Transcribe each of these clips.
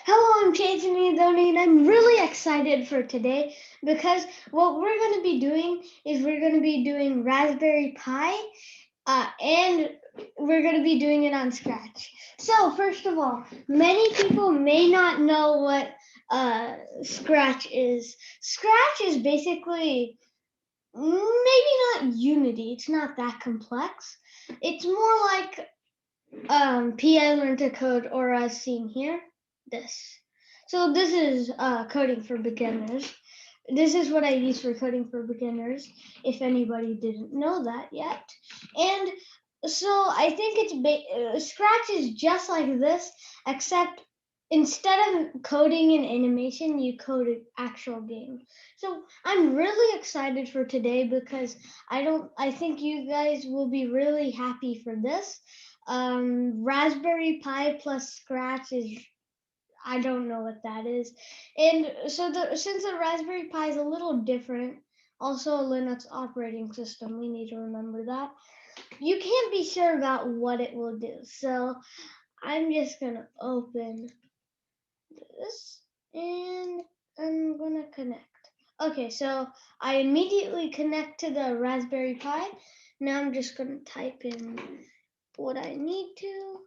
Hello, I'm Chaitanya Dhoni, and I'm really excited for today because what we're going to be doing is we're going to be doing Raspberry Pi, and we're going to be doing it on Scratch. So, first of all, many people may not know what Scratch is. Scratch is basically maybe not Unity. It's not that complex. It's more like PI Learn to Code, or as seen here, this. So this is coding for beginners. This is what I use for coding for beginners, if anybody didn't know that yet. And so I think Scratch is just like this, except instead of coding an animation, you code an actual game. So I'm really excited for today because I think you guys will be really happy for this. Raspberry Pi plus Scratch is, I don't know what that is. And so since the Raspberry Pi is a little different, also a Linux operating system, we need to remember that. You can't be sure about what it will do. So I'm just gonna open this and I'm gonna connect. Okay, so I immediately connect to the Raspberry Pi. Now I'm just gonna type in what I need to.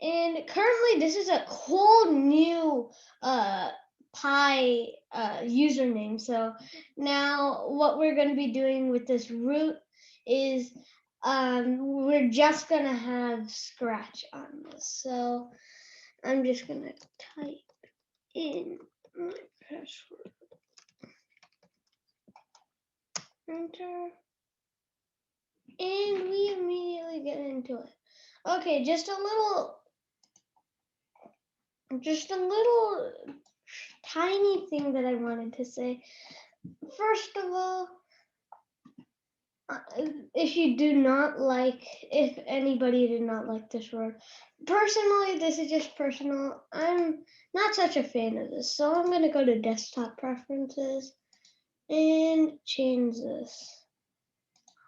And currently, this is a whole new Pi username. So now, what we're going to be doing with this root is we're just going to have Scratch on this. So I'm just going to type in my password. Enter. And we immediately get into it. Okay, just a little tiny thing that I wanted to say. First of all, if anybody did not like this word, personally, this is just personal. I'm not such a fan of this, so I'm going to go to desktop preferences and change this.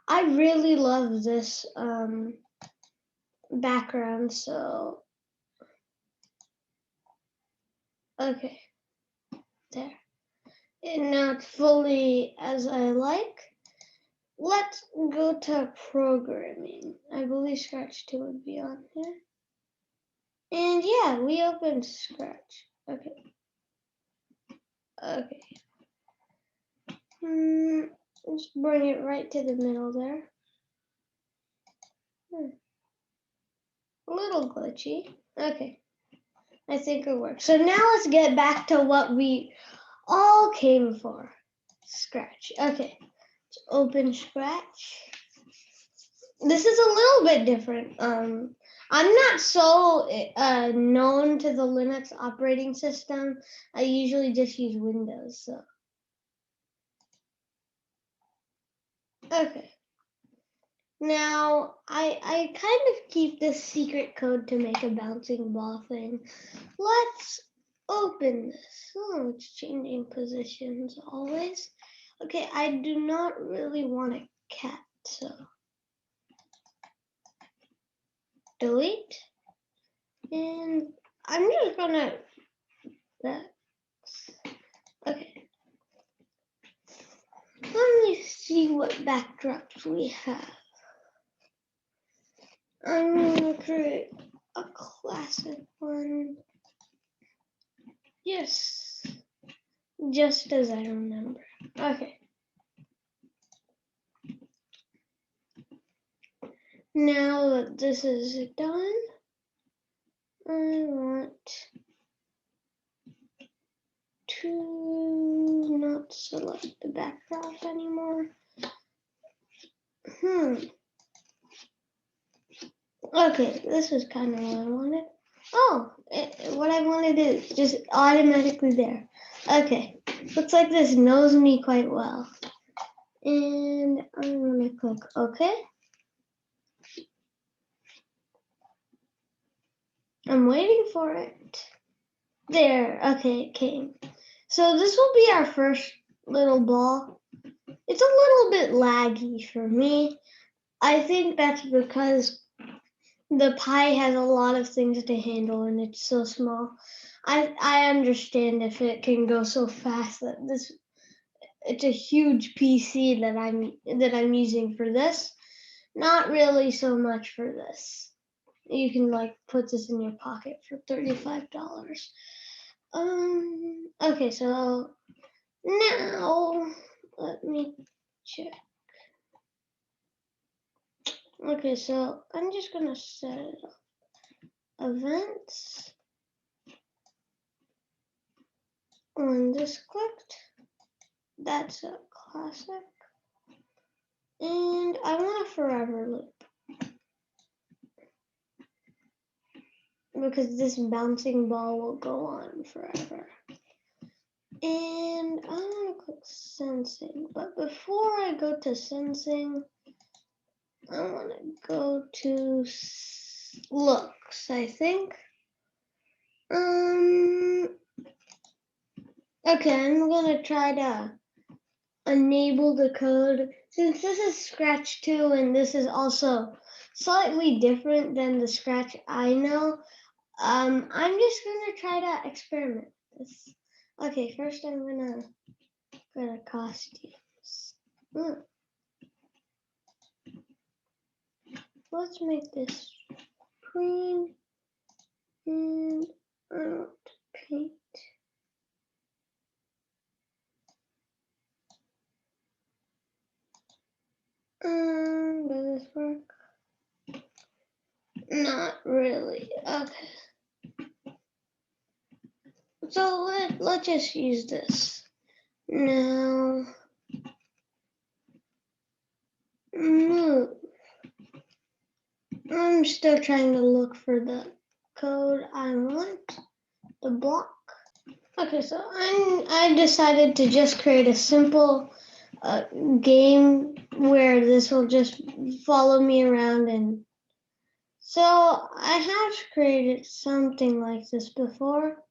I really love this background, so okay, there. And now it's fully as I like. Let's go to programming. I believe Scratch 2 would be on here. And yeah, we opened Scratch. Okay. Let's bring it right to the middle there. A little glitchy. Okay. I think it works. So now let's get back to what we all came for. Scratch. Okay. Let's open Scratch. This is a little bit different. I'm not so known to the Linux operating system. I usually just use Windows. So okay. Now I kind of keep this secret code to make a bouncing ball thing. Let's open this. Oh, it's changing positions always. Okay, I do not really want a cat, so delete. And I'm just gonna, okay. Let me see what backdrops we have. I'm gonna create a classic one. Yes, just as I remember. Okay. Now that this is done, I want to not select the backdrop anymore. Okay, this is kind of what I wanted. Oh, what I wanted is just automatically there. Okay, looks like this knows me quite well. And I'm gonna click OK. I'm waiting for it. There, okay, it came. So this will be our first little ball. It's a little bit laggy for me. I think that's because the Pi has a lot of things to handle and it's so small. I understand if it can go so fast that it's a huge PC that I'm using for this. Not really so much for this. You can like put this in your pocket for $35. Okay, so now let me check. Okay, so I'm just gonna set it up. Events. When this clicked, that's a classic. And I want a forever loop because this bouncing ball will go on forever. And I want to click sensing, but before I go to sensing, I want to go to looks, I think. Okay, I'm gonna try to enable the code. Since this is Scratch 2 and this is also slightly different than the Scratch I know, I'm just gonna try to experiment with this. Okay, first I'm gonna go to costumes. Let's make this green and I want to paint. Does this work? Not really. Okay. So let's just use this. Now move. I'm still trying to look for the code I want. The block. Okay, so I decided to just create a simple game where this will just follow me around, and so I have created something like this before,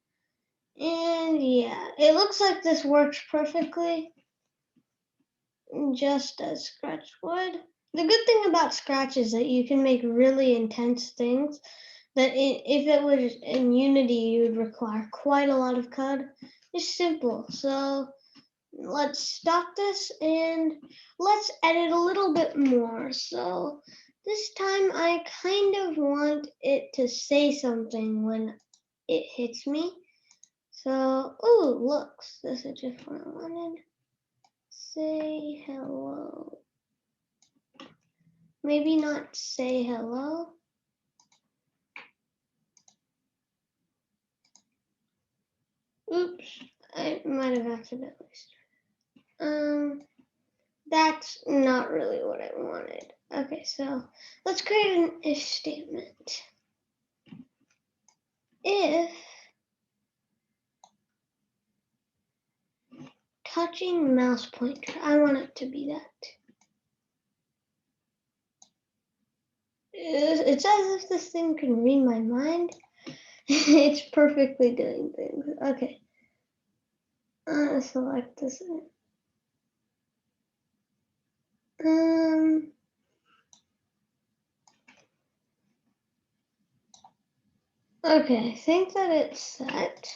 and yeah, it looks like this works perfectly, just as Scratch would. The good thing about Scratch is that you can make really intense things that if it was in Unity, you would require quite a lot of code. It's simple, so let's stop this and let's edit a little bit more. So this time I kind of want it to say something when it hits me. So, ooh, looks, this is just what I wanted. Say hello. Maybe not say hello. Oops, I might have accidentally started. That's not really what I wanted. Okay, so let's create an if statement. If touching mouse pointer, I want it to be that. It's as if this thing can read my mind. It's perfectly doing things. Okay. Select this. Okay, I think that it's set.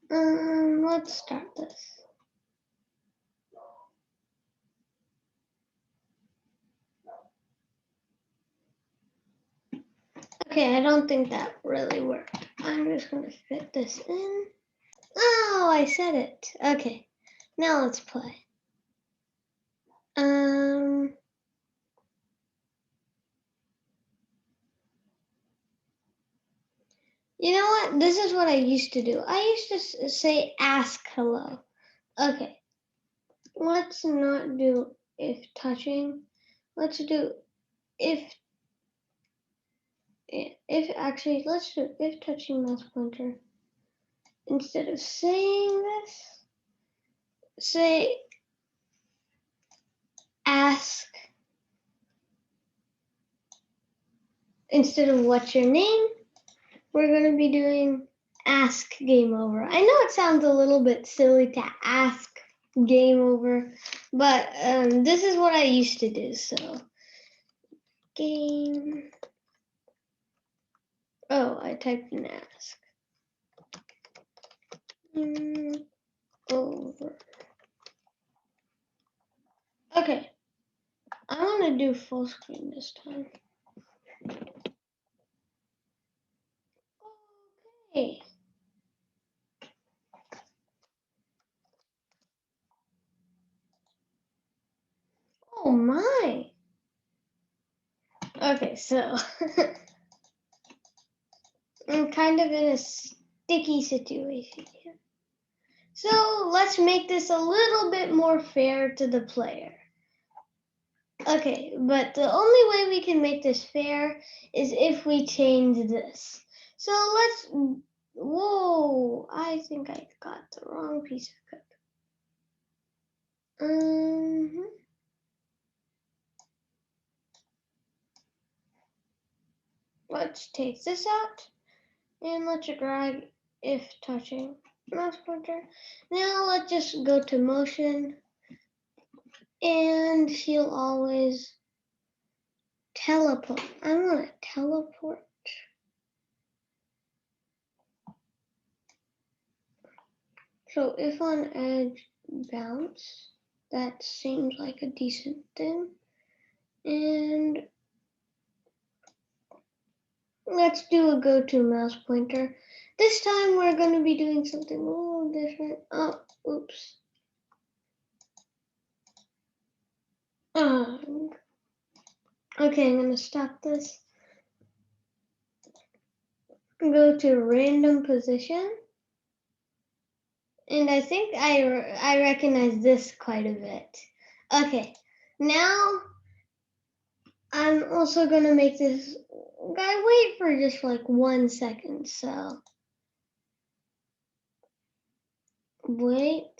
Let's start this. Okay, I don't think that really worked. I'm just gonna fit this in. Oh, I said it. Okay, now let's play. You know what? This is what I used to do. I used to say ask hello. Okay, let's not do if touching. Let's do if actually, let's do if touching mouse pointer. Instead of saying this, say ask. Instead of what's your name, we're going to be doing ask game over. I know it sounds a little bit silly to ask game over, but this is what I used to do. So game. Oh, I typed in ask. over. Okay, I want to do full screen this time. Okay. Oh my. Okay, so I'm kind of in a sticky situation here. So let's make this a little bit more fair to the player. Okay, but the only way we can make this fair is if we change this. So let's, whoa, I think I got the wrong piece of code. Let's take this out and let's drag if touching mouse pointer. Now let's just go to motion and he'll always teleport. I want to teleport. So if on edge bounce, that seems like a decent thing. And let's do a go to mouse pointer. This time we're going to be doing something a little different. Oh, oops. Okay, I'm going to stop this. Go to random position. And I think I recognize this quite a bit. Okay, now I'm also going to make this guy wait for just like 1 second. So wait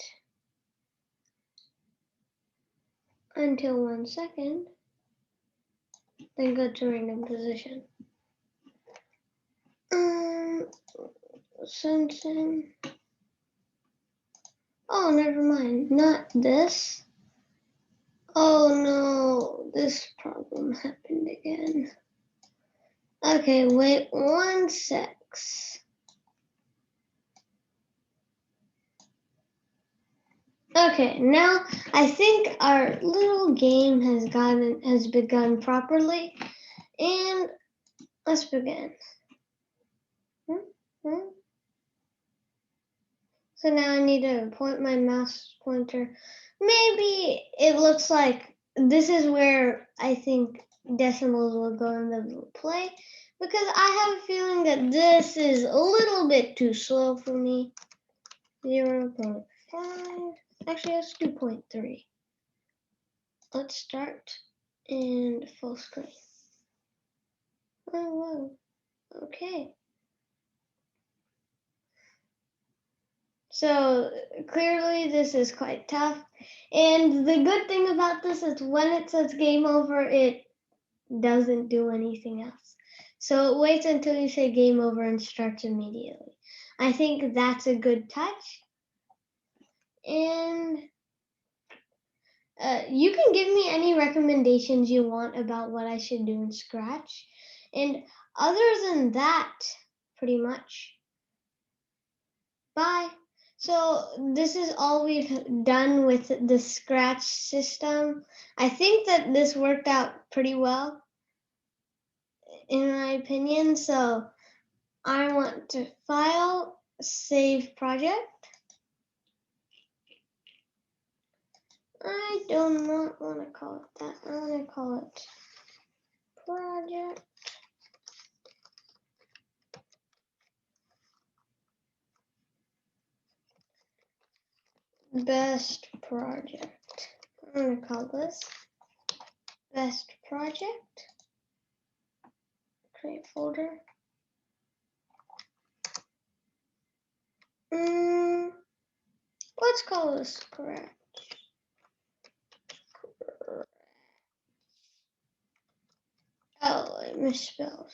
until 1 second, then go to random position. Sensing. Oh, never mind. Not this. Oh no, this problem happened again. Okay, wait 1 sec. Okay, now I think our little game has begun properly, and let's begin. So now I need to point my mouse pointer. Maybe it looks like this is where I think decimals will go in the play, because I have a feeling that this is a little bit too slow for me. 0.5. Actually, let's do 0.3. Let's start and full screen. Oh, whoa. Okay. So clearly this is quite tough. And the good thing about this is when it says game over, it doesn't do anything else. So it waits until you say game over and starts immediately. I think that's a good touch. And you can give me any recommendations you want about what I should do in Scratch. And other than that, pretty much, bye. So this is all we've done with the Scratch system. I think that this worked out pretty well, in my opinion. So I want to file, save project. I do not want to call it that. I want to call it project. Best project. I'm going to call this best project. Create folder. Let's call this correct. Oh, I misspelled.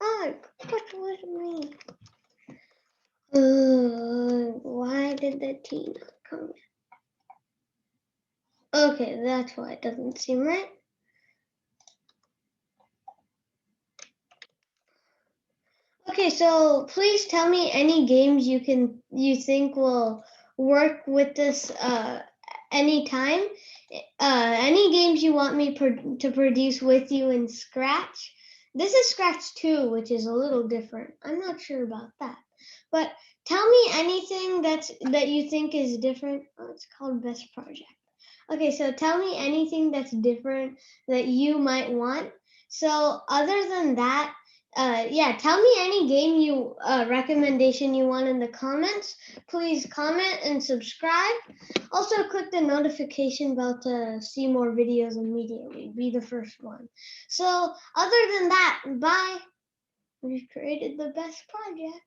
Oh, what was it mean? Why did the T not come in? Okay, that's why it doesn't seem right. Okay. Okay, so please tell me any games you think will work with this anytime. Any games you want me to produce with you in Scratch. This is Scratch 2, which is a little different. I'm not sure about that. But tell me anything that you think is different. Oh, it's called Best Project. Okay, so tell me anything that's different that you might want. So other than that, yeah, tell me any game you recommendation you want in the comments. Please comment and subscribe. Also, click the notification bell to see more videos immediately. Be the first one. So other than that, bye. We've created the best project.